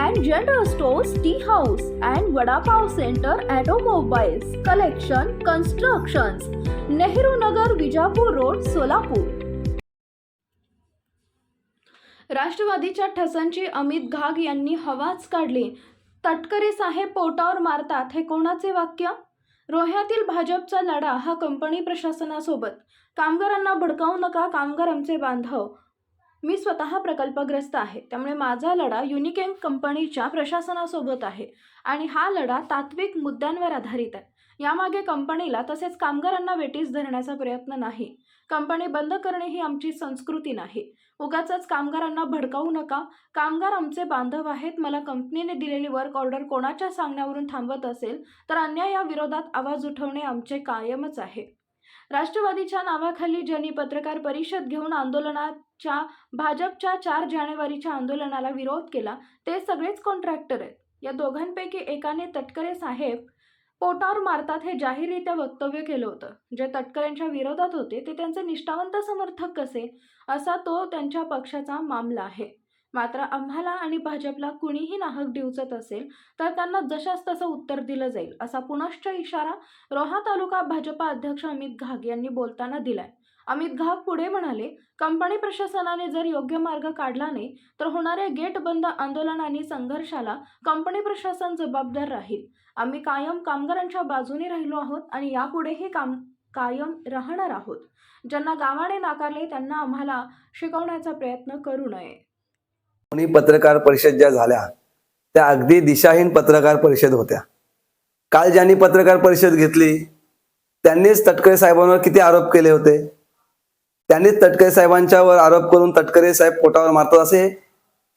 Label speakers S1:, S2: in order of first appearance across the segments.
S1: and general stores, tea house and Vada Pav Center, automobiles, collection, constructions, Nehru Nagar, Vijapur Road, Solapur. राष्ट्रवादीच्या ठसांची अमित घाग यांनी हवाच काढली. तटकरे साहेब पोटावर मारतात हे कोणाचे वाक्य? रोह्यातील भाजपचा लढा हा कंपनी प्रशासनासोबत. कामगारांना भडकावू नका, कामगार आमचे बांधव. मी स्वतः प्रकल्पग्रस्त आहे, त्यामुळे माझा लढा युनिकेन कंपनीच्या प्रशासनासोबत आहे आणि हा लढा तात्विक मुद्द्यांवर आधारित आहे. यामागे कंपनीला तसेच कामगारांना वेठीस धरण्याचा प्रयत्न नाही. कंपनी बंद करणे ही आमची संस्कृती नाही. उगाचच कामगारांना भडकावू नका, कामगार आमचे बांधव आहेत. मला कंपनीने दिलेली वर्क ऑर्डर कोणाच्या सांगण्यावरून थांबत असेल तर अन्यायाविरोधात आवाज उठवणे आमचे कायमच आहे. राष्ट्रवादीच्या नावाखाली ज्यांनी पत्रकार परिषद घेऊन आंदोलनाच्या भाजपच्या 4 जानेवारीच्या आंदोलनाला विरोध केला ते सगळेच कॉन्ट्रॅक्टर आहेत. या दोघांपैकी एकाने तटकरे साहेब पोटावर मारतात हे जाहीररित्या वक्तव्य केलं होतं. जे तटकरेंच्या विरोधात होते ते त्यांचे निष्ठावंत समर्थक कसे, असा तो त्यांच्या पक्षाचा मामला आहे. मात्र आम्हाला आणि भाजपला कुणीही नाहक डिवचत असेल तर त्यांना जशास तसं उत्तर दिलं जाईल, असा पुनश्च इशारा रोहा तालुका भाजपा अध्यक्ष अमित घाग यांनी बोलताना दिलाय. अमित घाग पुढे म्हणाले, कंपनी प्रशासनाने जर योग्य मार्ग काढला नाही तर होणाऱ्या गेट बंद आंदोलन आणि संघर्षाला कंपनी प्रशासन जबाबदार राहील. आम्ही कायम कामगारांच्या बाजूने राहिलो आहोत आणि यापुढेही कायम राहणार आहोत. ज्यांना गावाने नाकारले त्यांना आम्हाला शिकवण्याचा प्रयत्न करू नये.
S2: पत्रकार परिषद ज्या झाल्या त्या अगदी दिशाहीन पत्रकार परिषद होत्या. काल ज्यांनी पत्रकार परिषद घेतली त्यांनीच तटकरे साहेबांवर किती आरोप केले होते. त्यांनीच तटकरे साहेबांच्यावर आरोप करून तटकरे साहेब पोटावर मारतात असे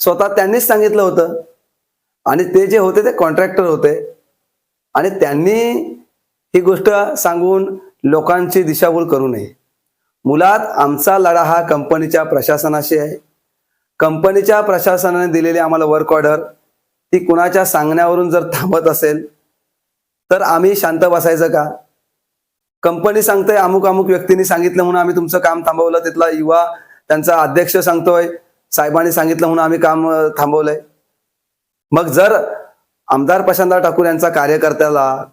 S2: स्वतः त्यांनीच सांगितलं होतं. आणि ते जे होते ते कॉन्ट्रॅक्टर होते आणि त्यांनी ही गोष्ट सांगून लोकांची दिशाभूल करू नये. मुळात आमचा लढा हा कंपनीच्या प्रशासनाशी आहे. कंपनीच्या प्रशासनाने दिलेली आम्हाला वर्क ऑर्डर ती कुणाच्या सांगण्यावरून जर थांबत असेल तर आम्ही शांत बसायचं का? कंपनी सांगतोय अमुक अमुक व्यक्तींनी सांगितलं म्हणून आम्ही तुमचं काम थांबवलं. तिथला युवा त्यांचा अध्यक्ष सांगतोय साहेबांनी सांगितलं म्हणून आम्ही काम थांबवलंय. मग जर आमदार प्रशांतदादा ठाकूर यांचा कार्यकर्त्याला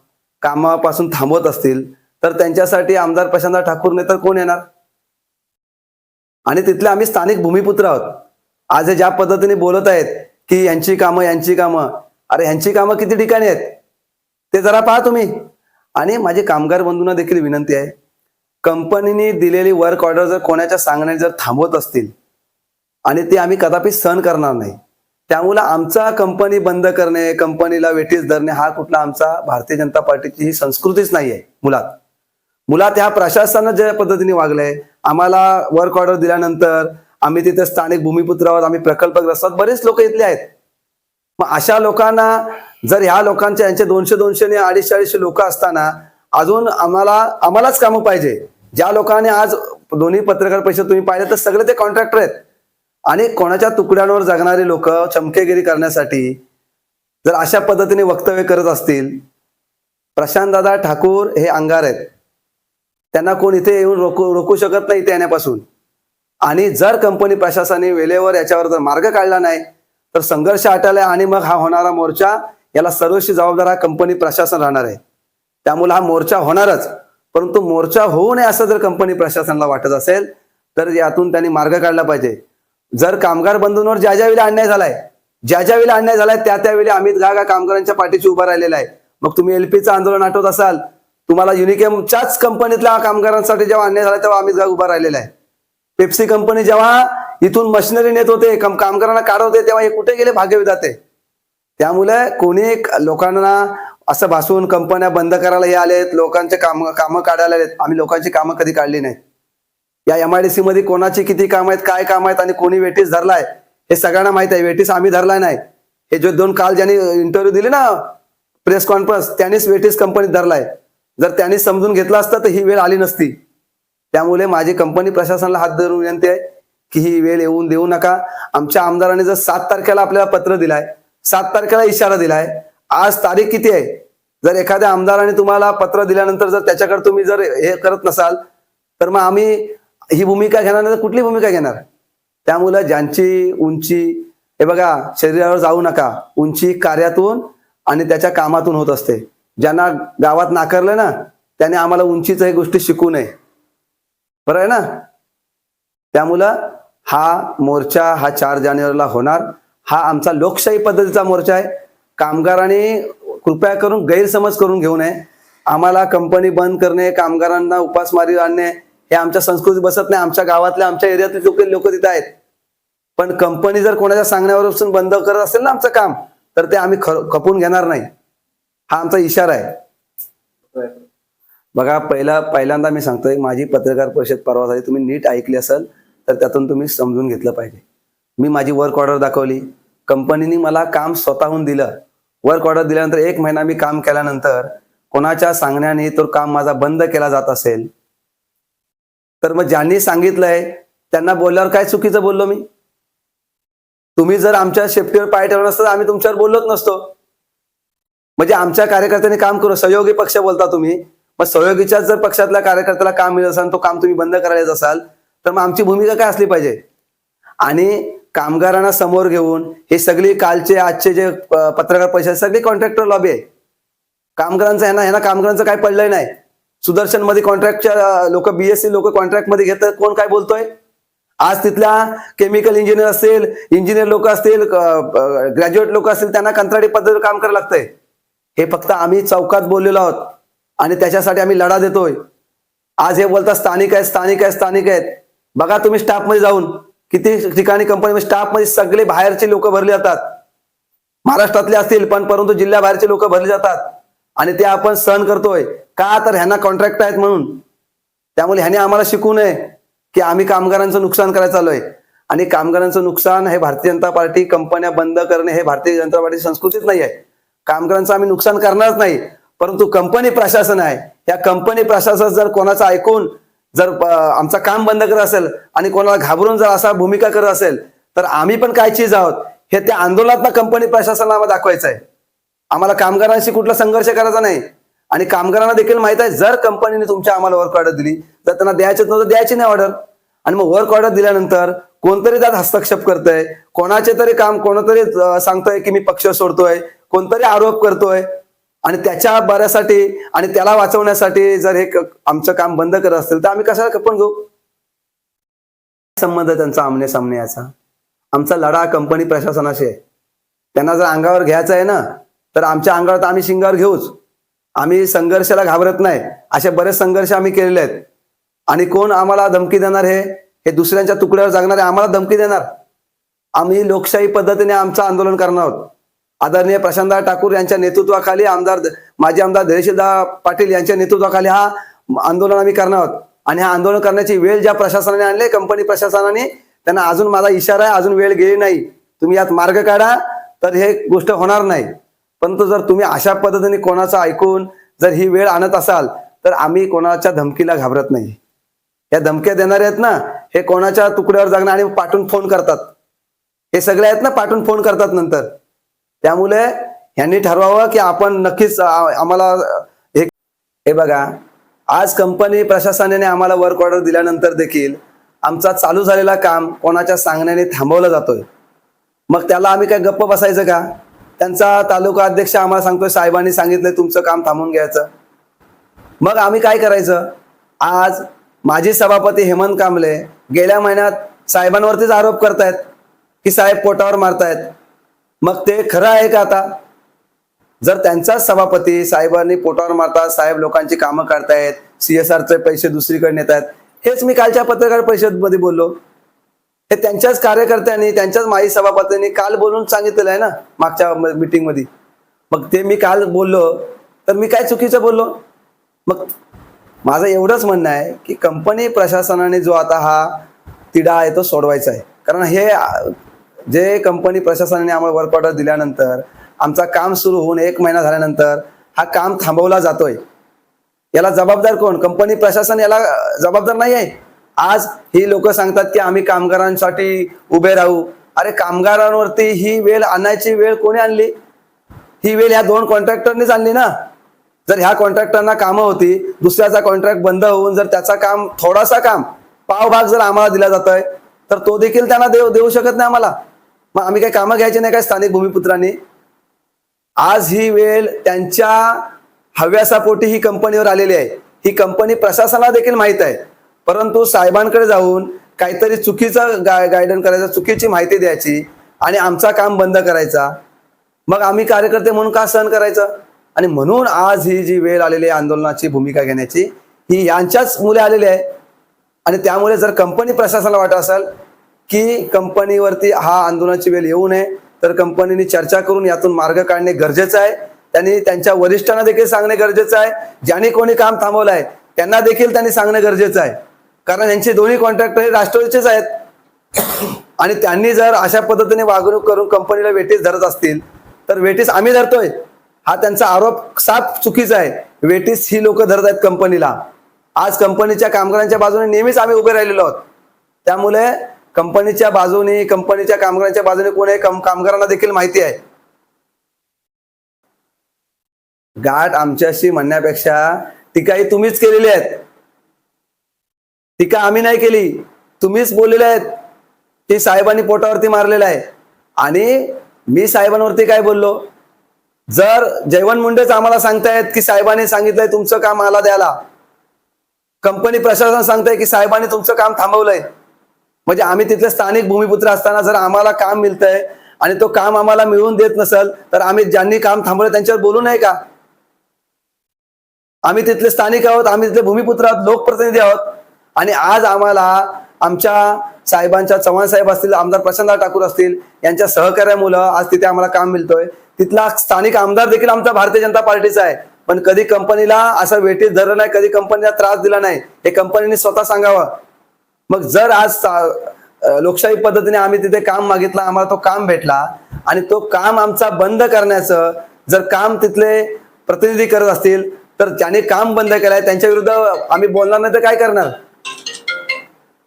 S2: कामापासून थांबवत असतील तर त्यांच्यासाठी आमदार प्रशांतदादा ठाकूर नाही तर कोण येणार? आणि तिथले आम्ही स्थानिक भूमिपुत्र आहोत. आज हे ज्या पद्धतीने बोलत आहेत की यांची कामं, अरे यांची कामं किती ठिकाणी आहेत ते जरा पहा तुम्ही. आणि माझे कामगार बंधूंना देखील विनंती आहे, कंपनीने दिलेली वर्क ऑर्डर जर कोणाच्या सांगण्याने जर थांबवत असतील आणि ते आम्ही कदापि सहन करणार नाही. त्यामुळे आमचा कंपनी बंद करणे, कंपनीला वेठीस धरणे हा कुठला आमचा भारतीय जनता पार्टीची ही संस्कृतीच नाही आहे. मुळात ह्या प्रशासनानं ज्या पद्धतीने वागलंय, आम्हाला वर्क ऑर्डर दिल्यानंतर आम्ही तिथे स्थानिक भूमिपुत्र आहोत, आम्ही प्रकल्पग्रस्त आहोत, बरेच लोक इथले आहेत. मग अशा लोकांना जर ह्या लोकांच्या यांचे 200 ने 250 लोक असताना अजून आम्हालाच कामं पाहिजे. ज्या लोकांनी आज दोन्ही पत्रकार परिषद तुम्ही पाहिले तर सगळे ते कॉन्ट्रॅक्टर आहेत आणि कोणाच्या तुकड्यांवर जगणारे लोक चमकेगिरी करण्यासाठी जर अशा पद्धतीने वक्तव्य करत असतील. प्रशांतदादा ठाकूर हे अंगार आहेत, त्यांना कोण इथे येऊन रोखू शकत नाही इथे येण्यापासून. आणि जर कंपनी प्रशासनाने वेळेवर याच्यावर जर मार्ग काढला नाही तर संघर्ष आटायला आणि मग हा होणारा मोर्चा याला सर्वस्वी जबाबदार हा कंपनी प्रशासन राहणार आहे. त्यामुळे हा मोर्चा होणारच, परंतु मोर्चा होऊ नये असं जर कंपनी प्रशासनाला वाटत असेल तर यातून त्यांनी मार्ग काढला पाहिजे. जर कामगार बंधूंवर ज्या वेळेला अन्याय झालाय त्या त्यावेळी अमित घाग कामगारांच्या पाठीशी उभा राहिलेला आहे. मग तुम्ही एलपीचं आंदोलन आठवत असाल, तुम्हाला युनिकेमच्याच कंपनीतल्या कामगारांसाठी जेव्हा अन्याय झाला तेव्हा अमित घाग उभा राहिलेला आहे. पेप्सी कंपनी जेव्हा इथून मशिनरी नेत होते, कामगारांना काढत होते, तेव्हा हे कुठे गेले भाग्यविधाते. त्यामुळे कोणी लोकांना असं भासून कंपन्या बंद करायला हे आलेत, लोकांचे कामं काढायला आलेत. आम्ही लोकांची कामं कधी काढली नाहीत. या MIDC मध्ये कोणाची किती कामं आहेत, काय काम आहेत आणि कोणी वेठीस धरलाय हे सगळ्यांना माहित आहे. वेठीस आम्ही धरलाय नाही. हे जो 2 काल ज्यांनी इंटरव्ह्यू दिले ना प्रेस कॉन्फरन्स, त्यांनीच वेठीस कंपनीत धरलाय. जर त्यांनी समजून घेतलं असतं तर ही वेळ आली नसती. त्यामुळे माझी कंपनी प्रशासनाला हात धरून विनंती आहे की ही वेळ येऊन देऊ नका. आमच्या आमदारांनी जर 7 तारखेला आपल्याला पत्र दिलाय, 7 तारखेला इशारा दिलाय, आज तारीख किती आहे? जर एखाद्या आमदाराने तुम्हाला पत्र दिल्यानंतर जर त्याच्याकडे तुम्ही जर हे करत नसाल तर मग आम्ही ही भूमिका घेणार नाही तर कुठली भूमिका घेणार? त्यामुळे ज्यांची उंची हे बघा, शरीरावर जाऊ नका. उंची कार्यातून आणि त्याच्या कामातून होत असते. ज्यांना गावात नाकारलं ना, त्याने आम्हाला उंचीच हे गोष्टी शिकू नये. बरं आहे ना? त्यामुळं हा मोर्चा हा 4 जानेवारीला होणार. हा आमचा लोकशाही पद्धतीचा मोर्चा आहे. कामगारांनी कृपया करून गैरसमज करून घेऊ नये. आम्हाला कंपनी बंद करणे, कामगारांना उपासमारी आणणे हे आमच्या संस्कृतीत बसत नाही. आमच्या गावातले, आमच्या एरियातले लोक तिथे आहेत. पण कंपनी जर कोणाच्या सांगण्यावर बंद करत असेल ना आमचं काम, तर ते आम्ही खपून घेणार नाही. हा आमचा इशारा आहे. बघा, पहिल्यांदा मी सांगतोय, माझी पत्रकार परिषद परवा झाली, तुम्ही नीट ऐकली असेल तर त्यातून तुम्ही समजून घेतलं पाहिजे. मी माझी वर्क ऑर्डर दाखवली. कंपनीने मला काम स्वतःहून दिलं. वर्क ऑर्डर दिल्यानंतर 1 महिना मी काम केल्यानंतर कोणाच्या सांगण्याने तो काम माझा बंद केला जात असेल, तर मग ज्यांनी सांगितलंय त्यांना बोलल्यावर काय चुकीचं बोललो मी? तुम्ही जर आमच्या सेफ्टीवर पाय ठेवला नसतं, आम्ही तुमच्यावर बोललोच नसतो. म्हणजे आमच्या कार्यकर्त्यांनी काम करू, सहयोगी पक्ष बोलता तुम्ही. मग सहयोगीच्याच जर पक्षातल्या कार्यकर्त्याला काम मिळत असाल, तो काम तुम्ही बंद करायला येत असाल, तर मग आमची भूमिका काय असली पाहिजे? आणि कामगारांना समोर घेऊन हे सगळी कालचे आजचे जे पत्रकार परिषद सगळी कॉन्ट्रॅक्टर लॉबी आहे. कामगारांचं ह्यांना कामगारांचं काय पडलंय नाही. सुदर्शन मध्ये कॉन्ट्रॅक्टच्या लोक, बीएससी लोक कॉन्ट्रॅक्ट मध्ये घेतात. कोण काय बोलतोय? आज तिथल्या केमिकल इंजिनियर असतील, इंजिनियर लोक असतील, ग्रॅज्युएट लोक असतील, त्यांना कंत्राटी पद्धतीवर काम करायला लागतंय. हे फक्त आम्ही चौकात बोललेलो आहोत आणि त्याच्यासाठी आम्ही लढा देतोय. आज हे बोलतात स्थानिक आहेत, स्थानिक आहेत, स्थानिक आहेत. बघा तुम्ही स्टाफमध्ये जाऊन, किती ठिकाणी कंपनीमध्ये स्टाफमध्ये सगळे बाहेरचे लोक भरले जातात. महाराष्ट्रातले असतील, पण परंतु जिल्ह्या बाहेरचे लोक भरले जातात आणि ते आपण सहन करतोय का? तर ह्यांना कॉन्ट्रॅक्ट आहेत म्हणून. त्यामुळे ह्याने आम्हाला शिकू नये की आम्ही कामगारांचं नुकसान करायला चाललोय. आणि कामगारांचं नुकसान हे भारतीय जनता पार्टी, कंपन्या बंद करणे हे भारतीय जनता पार्टी संस्कृतीत नाही आहे. कामगारांचं आम्ही नुकसान करणारच नाही. परंतु कंपनी प्रशासन आहे, या कंपनी प्रशासन जर कोणाचं ऐकून जर आमचं काम बंद करत असेल आणि कोणाला घाबरून जर असा भूमिका करत असेल, तर आम्ही पण काय चीज आहोत हे त्या आंदोलनात कंपनी प्रशासनाला आम्हाला दाखवायचं आहे. आम्हाला कामगारांशी कुठला संघर्ष करायचा नाही. आणि कामगारांना देखील माहित आहे, जर कंपनीने तुमच्या आम्हाला वर्क ऑर्डर दिली, जर त्यांना द्यायचं नव्हतं, द्यायची नाही ऑर्डर. आणि मग वर्क ऑर्डर दिल्यानंतर कोणतरी त्यात हस्तक्षेप करतोय, कोणाचे तरी काम कोणतरी सांगतोय की मी पक्ष सोडतोय, कोणतरी आरोप करतोय, आणि त्याच्या बऱ्यासाठी आणि त्याला वाचवण्यासाठी जर हे आमचं काम बंद करत असतील, तर आम्ही कशाला खपून घेऊ? संबंध त्यांचा आमने सामने याचा. आमचा लढा कंपनी प्रशासनाशी आहे. त्यांना जर अंगावर घ्यायचं आहे ना, तर आमच्या अंगावर तर आम्ही शिंगावर घेऊच. आम्ही संघर्षाला घाबरत नाही. असे बरेच संघर्ष आम्ही केलेले आहेत. आणि कोण आम्हाला धमकी देणार? हे दुसऱ्यांच्या तुकड्यावर जगणारे आम्हाला धमकी देणार. आम्ही लोकशाही पद्धतीने आमचं आंदोलन करणार आहोत. आदरणीय प्रशांतदादा ठाकूर यांच्या नेतृत्वाखाली, माजी आमदार धैर्यशीलदादा पाटील यांच्या नेतृत्वाखाली हा आंदोलन आम्ही करणार आहोत. आणि हा आंदोलन करण्याची वेळ ज्या प्रशासनाने आणले, कंपनी प्रशासनाने, त्यांना अजून माझा इशारा आहे, अजून वेळ गेली नाही. तुम्ही यात मार्ग काढा, तर हे गोष्ट होणार नाही. परंतु जर तुम्ही अशा पद्धतीने कोणाचं ऐकून जर ही वेळ आणत असाल, तर आम्ही कोणाच्या धमकीला घाबरत नाही. या धमक्या देणारे आहेत ना, हे कोणाच्या तुकड्यावर जगणार आणि पाठवून फोन करतात. हे सगळे आहेत ना, पाठवून फोन करतात नंतर. त्यामुळे यांनी ठरवावं की आपण नक्कीच आम्हाला हे बघा, आज कंपनी प्रशासनाने आम्हाला वर्क ऑर्डर दिल्यानंतर देखील आमचा चालू झालेला काम कोणाच्या सांगण्याने थांबवला जातोय. मग त्याला आम्ही काय गप्प बसायचं का? त्यांचा तालुका अध्यक्ष आम्हाला सांगतोय, साहेबांनी सांगितलंय तुमचं काम थांबवून घ्यायचं. मग आम्ही काय करायचं? आज माजी सभापती हेमंत कांबळे गेल्या महिन्यात साहेबांवरतीच आरोप करतायत की साहेब पोटावर मारतायत. मग ते खरं आहे का? आता जर त्यांचाच सभापती साहेबांनी पोटावर मारतात, साहेब लोकांची कामं करतायत, CSRचे पैसे दुसरीकडे नेत आहेत, हेच मी कालच्या पत्रकार परिषदेमध्ये बोललो. हे त्यांच्याच कार्यकर्त्यांनी, त्यांच्याच माजी सभापतींनी काल बोलून सांगितलेलं आहे ना मागच्या मीटिंग मध्ये. मग ते मी काल बोललो, तर मी काय चुकीचं बोललो? मग माझं एवढंच म्हणणं आहे की कंपनी प्रशासनाने जो आता हा तिढा आहे तो सोडवायचा आहे. कारण हे जे कंपनी प्रशासनाने आम्हाला वर्क ऑर्डर दिल्यानंतर आमचा काम सुरू होऊन 1 महिना झाल्यानंतर हा काम थांबवला जातोय. याला जबाबदार कोण? कंपनी प्रशासन याला जबाबदार नाही आहे. आज ही लोक सांगतात की आम्ही कामगारांसाठी उभे राहू. अरे, कामगारांवरती ही वेळ आणायची वेळ कोणी आणली? ही वेळ ह्या 2 कॉन्ट्रॅक्टरनीच आणली ना. जर ह्या कॉन्ट्रॅक्टरना कामं होती, दुसऱ्याचा कॉन्ट्रॅक्ट बंद होऊन जर त्याचा काम, थोडासा काम, पावभाग जर आम्हाला दिला जातोय, तर तो देखील त्यांना देऊ शकत नाही आम्हाला. मग आम्ही काही कामं घ्यायची नाही काय स्थानिक भूमिपुत्रांनी? आज ही वेळ त्यांच्या हव्यासापोटी ही कंपनीवर आलेली आहे. ही कंपनी प्रशासनाला देखील माहीत आहे, परंतु साहेबांकडे जाऊन काहीतरी चुकीचं गायडन करायचं, चुकीची माहिती द्यायची आणि आमचा काम बंद करायचा. मग आम्ही कार्यकर्ते म्हणून का सहन करायचं? आणि म्हणून आज ही जी वेळ आलेली आहे आंदोलनाची भूमिका घेण्याची, ही यांच्याच मुले आलेली आहे. आणि त्यामुळे जर कंपनी प्रशासनाला वाटत असेल की कंपनीवरती हा आंदोलनाची वेळ येऊ नये, तर कंपनीने चर्चा करून यातून मार्ग काढणे गरजेचं आहे. त्यांनी त्यांच्या वरिष्ठांना देखील सांगणे गरजेचं आहे. ज्यांनी कोणी काम थांबवलं आहे त्यांना देखील त्यांनी सांगणं गरजेचं आहे, कारण यांचे दोन्ही कॉन्ट्रॅक्टर हे राष्ट्रवादीचेच आहेत. आणि त्यांनी जर अशा पद्धतीने वागणूक करून कंपनीला वेठीस धरत असतील, तर वेठीस आम्ही धरतोय हा त्यांचा आरोप साफ चुकीचा आहे. वेठीस ही लोक धरत आहेत कंपनीला. आज कंपनीच्या कामगारांच्या बाजूने नेहमीच आम्ही उभे राहिलेलो आहोत. त्यामुळे कंपनीच्या बाजूने, कंपनीच्या कामगारांच्या बाजूने कोण आहे कामगारांना देखील माहिती आहे. गाठ आमच्याशी म्हणण्यापेक्षा टीका ही तुम्हीच केलेली आहेत. टीका आम्ही नाही केली, तुम्हीच बोललेले आहेत की साहेबांनी पोटावरती मारलेलं आहे. आणि मी साहेबांवरती काय बोललो? जर जयवंत मुंडेच आम्हाला सांगतायत की साहेबांनी सांगितलंय तुमचं काम मला द्यायला, कंपनी प्रशासन सांगताय की साहेबांनी तुमचं काम थांबवलंय, म्हणजे आम्ही तिथले स्थानिक भूमिपुत्र असताना जर आम्हाला काम मिळतंय आणि तो काम आम्हाला मिळवून देत नसेल, तर आम्ही ज्यांनी काम थांबवलं त्यांच्यावर बोलू नये का? आम्ही तिथले स्थानिक आहोत, आम्ही तिथले भूमिपुत्र आहोत, लोकप्रतिनिधी आहोत. आणि आज आम्हाला आमच्या साहेबांच्या, चव्हाण साहेब असतील, आमदार प्रशांतदादा ठाकूर असतील, यांच्या सहकार्यामुळे आज तिथे आम्हाला काम मिळतोय. तिथला स्थानिक आमदार देखील आमचा भारतीय जनता पार्टीचा आहे, पण कधी कंपनीला असं वेठीस धरलं नाही, कधी कंपनीला त्रास दिला नाही, हे कंपनीने स्वतः सांगावं. मग जर आज लोकशाही पद्धतीने आम्ही तिथे काम मागितलं, आम्हाला तो काम भेटला आणि तो काम आमचा बंद करण्याचं जर काम तिथले प्रतिनिधी करत असतील, तर ज्यांनी काम बंद केलंय त्यांच्या विरुद्ध आम्ही बोलणार नाही तर काय करणार?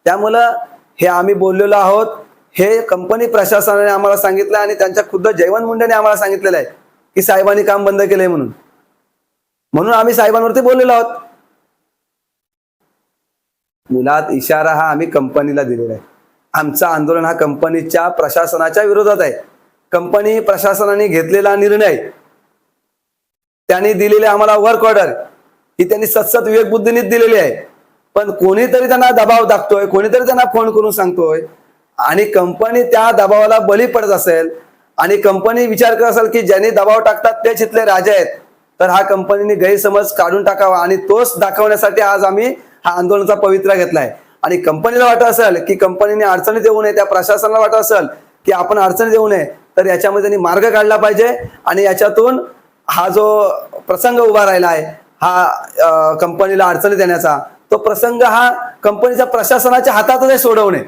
S2: त्यामुळं हे आम्ही बोललेलो आहोत, हे कंपनी प्रशासनाने आम्हाला सांगितलं आणि त्यांच्या खुद्द जयवंत मुंडेने आम्हाला सांगितलेलं आहे की साहेबांनी काम बंद केलंय म्हणून आम्ही साहेबांवरती बोललेलो आहोत. मुळात इशारा हा आम्ही कंपनीला दिलेला आहे. आमचं आंदोलन हा कंपनीच्या प्रशासनाच्या विरोधात आहे. कंपनी प्रशासनाने घेतलेला निर्णय, त्यांनी दिलेले आम्हाला वर्क ऑर्डर ही त्यांनी सतत विवेकबुद्धीने दिलेली आहे, पण कोणीतरी त्यांना दबाव टाकतोय, कोणीतरी त्यांना फोन करून सांगतोय आणि कंपनी त्या दबावाला बळी पडत असेल आणि कंपनी विचार करत असेल की ज्यांनी दबाव टाकतात तेच इथले राजा आहेत, तर हा कंपनीने गैरसमज काढून टाकावा आणि तोच दाखवण्यासाठी आज आम्ही हा आंदोलनाचा पवित्रा घेतलाय. आणि कंपनीला वाटत असेल की कंपनीने अडचणी देऊ नये, त्या प्रशासनाला वाटत असेल की आपण अडचणी देऊ नये, तर याच्यामध्ये त्यांनी मार्ग काढला पाहिजे आणि याच्यातून हा जो प्रसंग उभा राहिला आहे, हा कंपनीला अडचणी देण्याचा, तो प्रसंग हा कंपनीच्या प्रशासनाच्या हातातच आहे सोडवणे.